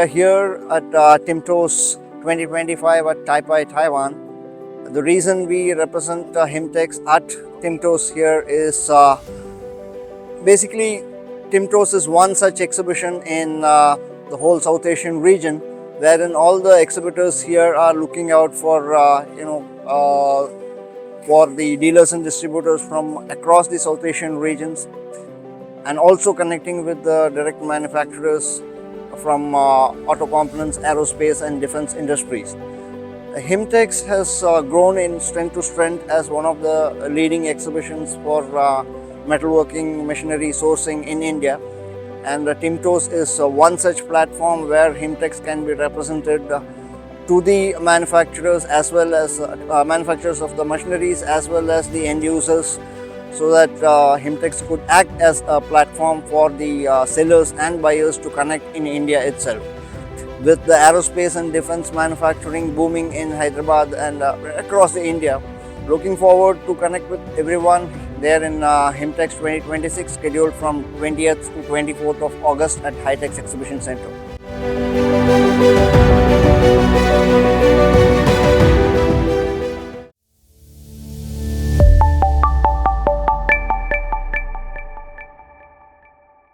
are here at HIMTEX 2025 at Taipei, Taiwan. The reason we represent HIMTEX at HIMTEX here is basically HIMTEX is one such exhibition in the whole South Asian region, wherein all the exhibitors here are looking out for for the dealers and distributors from across the South Asian regions, and also connecting with the direct manufacturers from auto components, aerospace and defense industries. HIMTEX has grown in strength to strength as one of the leading exhibitions for metalworking machinery sourcing in India, and HIMTEX is one such platform where HIMTEX can be represented to the manufacturers as well as manufacturers of the machineries as well as the end users, so that HIMTEX could act as a platform for the sellers and buyers to connect in India itself. With the aerospace and defense manufacturing booming in Hyderabad and across the India, looking forward to connect with everyone there in HIMTEX 2026, scheduled from 20th to 24th of August at HITEX Exhibition Center.